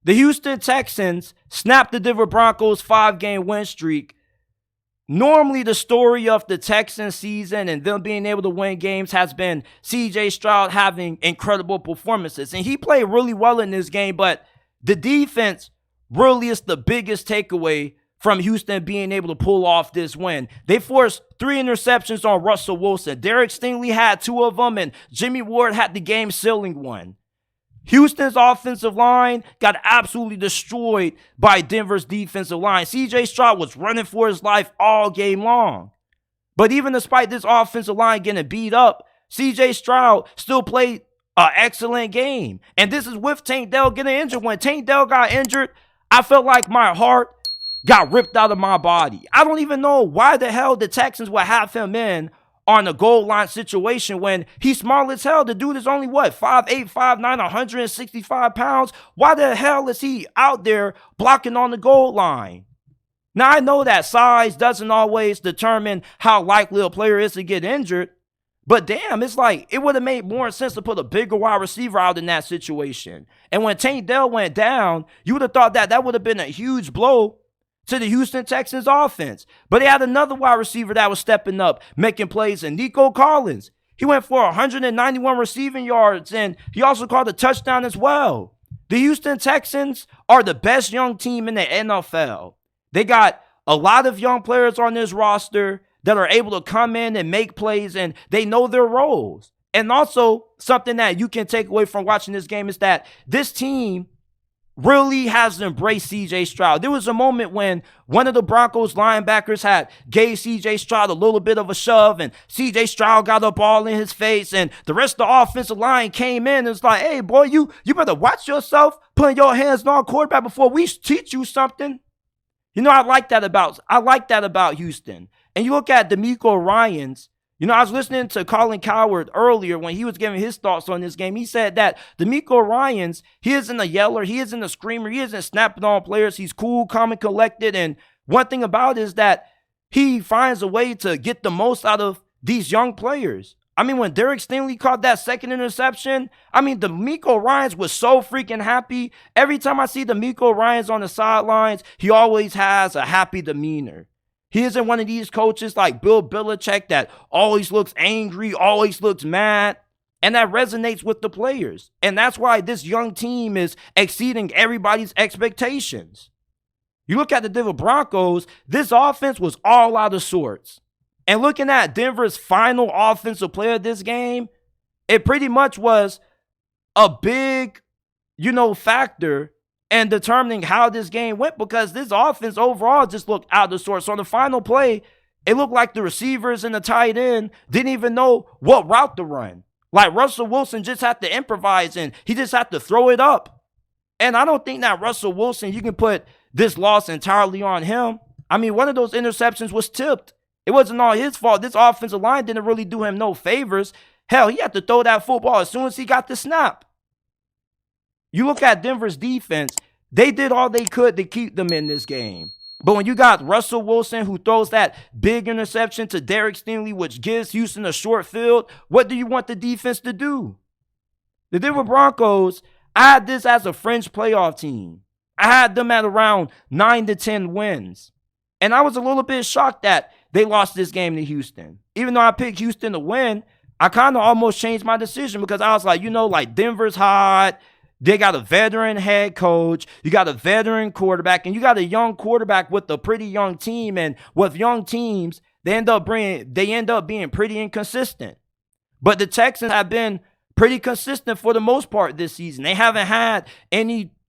The Houston Texans snapped the Denver Broncos 5-game win streak. Normally, the story of the Texans season and them being able to win games has been C.J. Stroud having incredible performances. And he played really well in this game, but the defense really is the biggest takeaway from Houston being able to pull off this win. They forced 3 interceptions on Russell Wilson. Derek Stingley had 2 of them, and Jimmy Ward had the game-sealing one. Houston's offensive line got absolutely destroyed by Denver's defensive line. C.J. Stroud was running for his life all game long. But even despite this offensive line getting beat up, C.J. Stroud still played an excellent game. And this is with Tank Dell getting injured. When Tank Dell got injured, I felt like my heart got ripped out of my body. I don't even know why the hell the Texans would have him in on a goal line situation when he's small as hell. The dude is only, 5'8", 5'9", 165 pounds. Why the hell is he out there blocking on the goal line? Now, I know that size doesn't always determine how likely a player is to get injured, but damn, it's like it would have made more sense to put a bigger wide receiver out in that situation. And when Tank Dell went down, you would have thought that would have been a huge blow to the Houston Texans offense. But they had another wide receiver that was stepping up, making plays, and Nico Collins. He went for 191 receiving yards, and he also caught a touchdown as well. The Houston Texans are the best young team in the NFL. They got a lot of young players on this roster that are able to come in and make plays, and they know their roles. And also, something that you can take away from watching this game is that this team really has embraced C.J. Stroud. There was a moment when one of the Broncos linebackers gave C.J. Stroud a little bit of a shove, and C.J. Stroud got up all in his face, and the rest of the offensive line came in and was like, hey, boy, you better watch yourself putting your hands on quarterback before we teach you something. You know, I like that about Houston. And you look at DeMeco Ryans. You know, I was listening to Colin Cowherd earlier when he was giving his thoughts on this game. He said that DeMeco Ryans, he isn't a yeller, he isn't a screamer, he isn't snapping on players. He's cool, calm, and collected. And one thing about it is that he finds a way to get the most out of these young players. I mean, when Derek Stingley caught that second interception, I mean, DeMeco Ryans was so freaking happy. Every time I see DeMeco Ryans on the sidelines, he always has a happy demeanor. He isn't one of these coaches like Bill Belichick that always looks angry, always looks mad. And that resonates with the players. And that's why this young team is exceeding everybody's expectations. You look at the Denver Broncos, this offense was all out of sorts. And looking at Denver's final offensive player of this game, it pretty much was a big, factor and determining how this game went, because this offense overall just looked out of sorts. So on the final play, it looked like the receivers and the tight end didn't even know what route to run. Like Russell Wilson just had to improvise and he just had to throw it up. And I don't think that Russell Wilson, you can put this loss entirely on him. I mean, one of those interceptions was tipped. It wasn't all his fault. This offensive line didn't really do him no favors. Hell, he had to throw that football as soon as he got the snap. You look at Denver's defense, they did all they could to keep them in this game. But when you got Russell Wilson who throws that big interception to Derek Stingley, which gives Houston a short field, what do you want the defense to do? The Denver Broncos, I had this as a fringe playoff team. I had them at around 9 to 10 wins. And I was a little bit shocked that they lost this game to Houston. Even though I picked Houston to win, I kind of almost changed my decision because I was like, Denver's hot. They got a veteran head coach. You got a veteran quarterback, and you got a young quarterback with a pretty young team. And with young teams, they end up being pretty inconsistent. But the Texans have been pretty consistent for the most part this season. They haven't had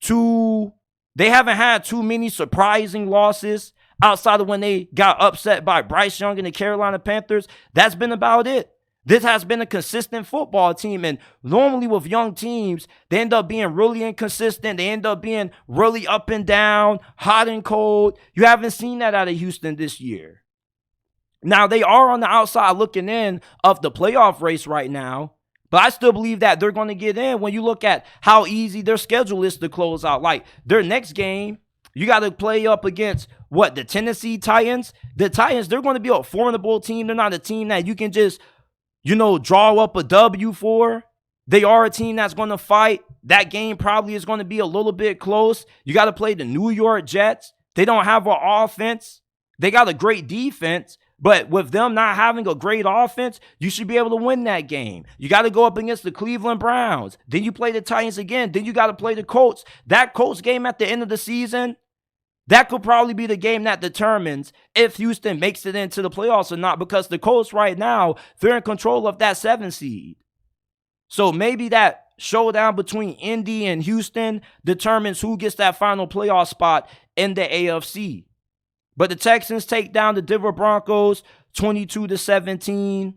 too many surprising losses outside of when they got upset by Bryce Young and the Carolina Panthers. That's been about it. This has been a consistent football team, and normally with young teams, they end up being really inconsistent. They end up being really up and down, hot and cold. You haven't seen that out of Houston this year. Now, they are on the outside looking in of the playoff race right now, but I still believe that they're going to get in when you look at how easy their schedule is to close out. Like, their next game, you got to play up against, the Tennessee Titans? The Titans, they're going to be a formidable team. They're not a team that you can just draw up a W for. They are a team that's going to fight. that game probably is going to be a little bit close. You got to play the New York Jets. They don't have an offense. They got a great defense, but with them not having a great offense, you should be able to win that game. You got to go up against the Cleveland Browns. Then you play the Titans again. Then you got to play the Colts. That Colts game at the end of the season, that could probably be the game that determines if Houston makes it into the playoffs or not, because the Colts right now, they're in control of that 7 seed. So maybe that showdown between Indy and Houston determines who gets that final playoff spot in the AFC. But the Texans take down the Denver Broncos 22-17.